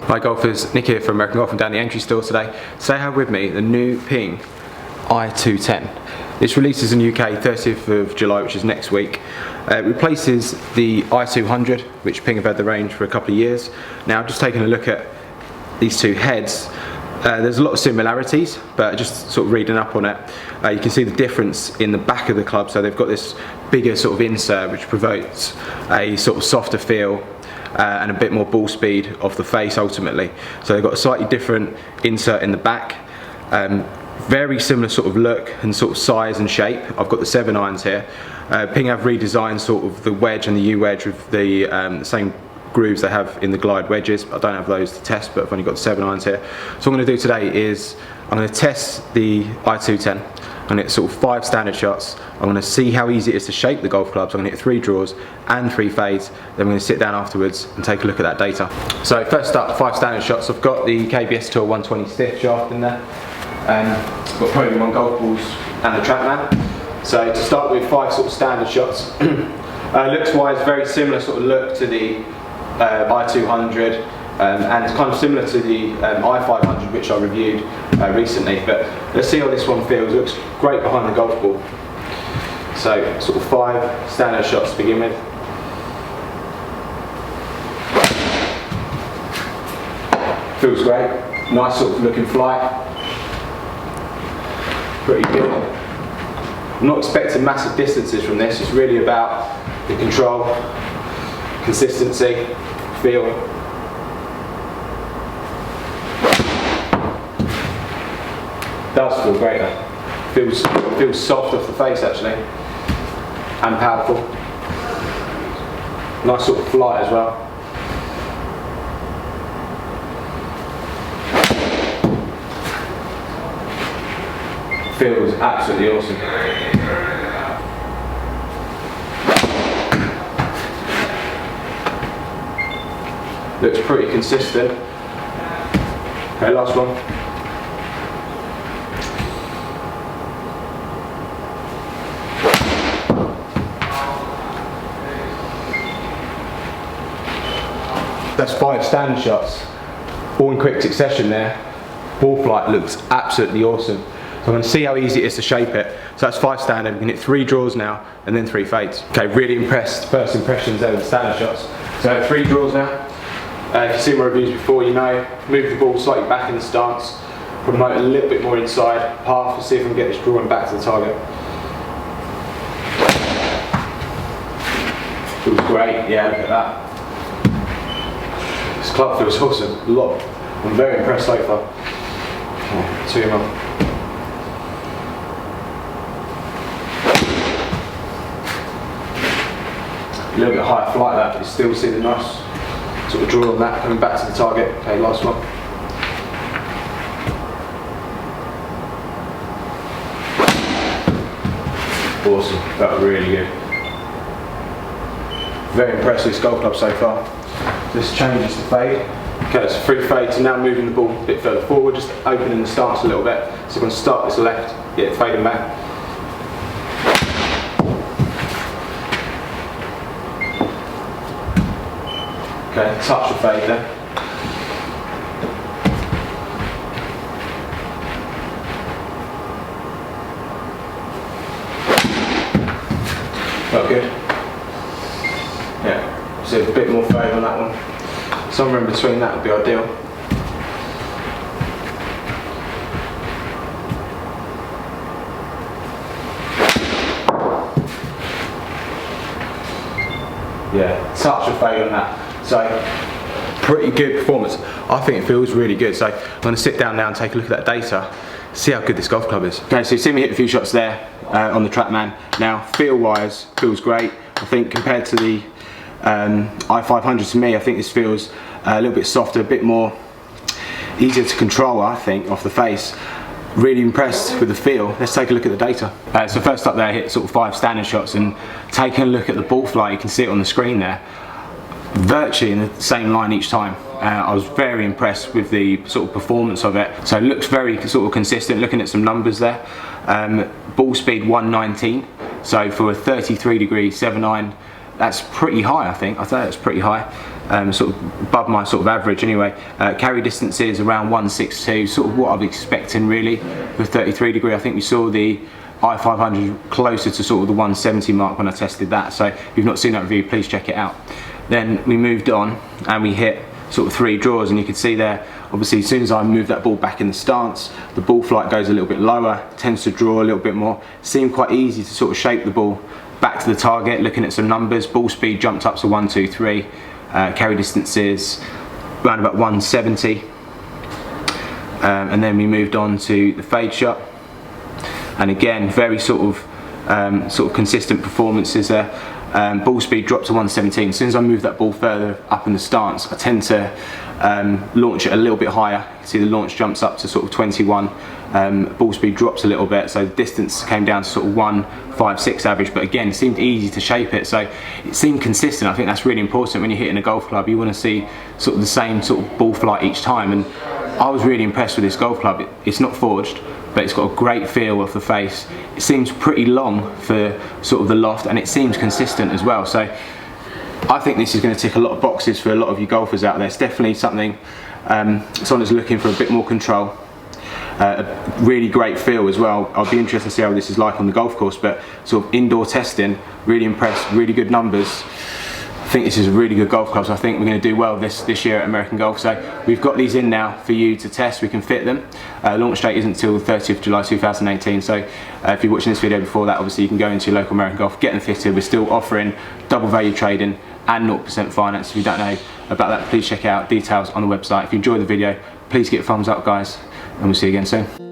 Hi golfers, Nick here from American Golf and down the entry store today. Today I have with me the new Ping i210. This releases in the UK 30th of July, which is next week. It replaces the i200, which Ping have had the range for a couple of years. Now just taking a look at these two heads, there's a lot of similarities, but just sort of reading up on it, you can see the difference in the back of the club. So they've got this bigger sort of insert which promotes a sort of softer feel and a bit more ball speed of the face ultimately. So they've got a slightly different insert in the back. Very similar sort of look and sort of size and shape. I've got the 7 irons here. Ping have redesigned sort of the wedge and the U wedge with the same grooves they have in the glide wedges. I don't have those to test, but I've only got the 7 irons here. So what I'm going to do today is I'm going to test the i210. I'm going to hit sort of 5 standard shots. I'm going to see how easy it is to shape the golf clubs. I'm going to hit 3 draws and 3 fades. Then I'm going to sit down afterwards and take a look at that data. So first up, 5 standard shots. I've got the KBS Tour 120 stiff shaft in there. I've got Pro 1 golf balls and the TrackMan. So to start with, 5 sort of standard shots. Looks wise, very similar sort of look to the i200. And it's kind of similar to the i500, which I reviewed recently, but let's see how this one feels. It looks great behind the golf ball. So sort of 5 standard shots to begin with. Feels great, nice sort of looking flight. Pretty good. I'm not expecting massive distances from this. It's really about the control, consistency, feel. Does feel great though. Feels soft off the face actually, and powerful. Nice sort of flight as well. Feels absolutely awesome. Looks pretty consistent. Okay, last one. That's 5 standard shots, all in quick succession there. Ball flight looks absolutely awesome. So I'm going to see how easy it is to shape it. So that's 5 standard, we can hit 3 draws now and then 3 fades. Okay, really impressed, first impressions there with the standard shots. So 3 draws now. If you've seen my reviews before, you know, move the ball slightly back in the stance, promote a little bit more inside, half to see if I can get this drawing back to the target. Feels great, yeah, look at that. This club feels awesome, I'm very impressed so far. Okay, 2 more. A little bit higher flight that, but you still see the nice sort of draw on that, coming back to the target. Okay, last one. Awesome, that was really good. Very impressed with this golf club so far. This changes to fade. Okay, it's 3 fades, and now moving the ball a bit further forward, just opening the stance a little bit. So we're going to start this left, get it fading back. Okay, touch of fade there. Felt good. Yeah, so a bit more fade on that one. Somewhere in between that would be ideal. Yeah, touch of fade on that. So, pretty good performance. I think it feels really good. So, I'm going to sit down now and take a look at that data, see how good this golf club is. Okay, so you've seen me hit a few shots there on the TrackMan. Now, feel-wise, feels great. I think compared to the i500 to me, I think this feels a little bit softer, a bit more easier to control, I think, off the face. Really impressed with the feel. Let's take a look at the data. So first up there, I hit sort of 5 standard shots, and taking a look at the ball flight, you can see it on the screen there. Virtually in the same line each time. I was very impressed with the sort of performance of it. So it looks very sort of consistent, looking at some numbers there. Ball speed 119, so for a 33 degree 7 iron, that's pretty high. I think that's pretty high. sort of above my sort of average anyway. Carry distance is around 162, sort of what I was expecting really with 33 degree. I think we saw the i500 closer to sort of the 170 mark when I tested that, so if you've not seen that review, please check it out. Then we moved on and we hit sort of 3 draws, and you can see there, obviously as soon as I move that ball back in the stance, the ball flight goes a little bit lower, tends to draw a little bit more. Seemed quite easy to sort of shape the ball back to the target. Looking at some numbers, ball speed jumped up to 123, carry distance is around about 170, and then we moved on to the fade shot, and again very sort of consistent performances there. Ball speed dropped to 117. As soon as I move that ball further up in the stance, I tend to launch it a little bit higher. You can see the launch jumps up to sort of 21. Ball speed drops a little bit, so the distance came down to sort of 156 average, but again it seemed easy to shape it, so it seemed consistent. I think that's really important when you're hitting a golf club. You want to see sort of the same sort of ball flight each time, and I was really impressed with this golf club. It's not forged, but it's got a great feel of the face. It seems pretty long for sort of the loft, and it seems consistent as well. So I think this is going to tick a lot of boxes for a lot of you golfers out there. It's definitely something someone that's looking for a bit more control. A really great feel as well. I'll be interested to see how this is like on the golf course, but sort of indoor testing, really impressed, really good numbers. I think this is a really good golf club, so I think we're going to do well this year at American Golf. So we've got these in now for you to test. We can fit them. Launch date isn't until the 30th of July 2018, so if you're watching this video before that, obviously you can go into your local American Golf, get them fitted. We're still offering double value trading and 0% finance. If you don't know about that, please check out details on the website. If you enjoyed the video, please give it a thumbs up, guys, and we'll see you again soon.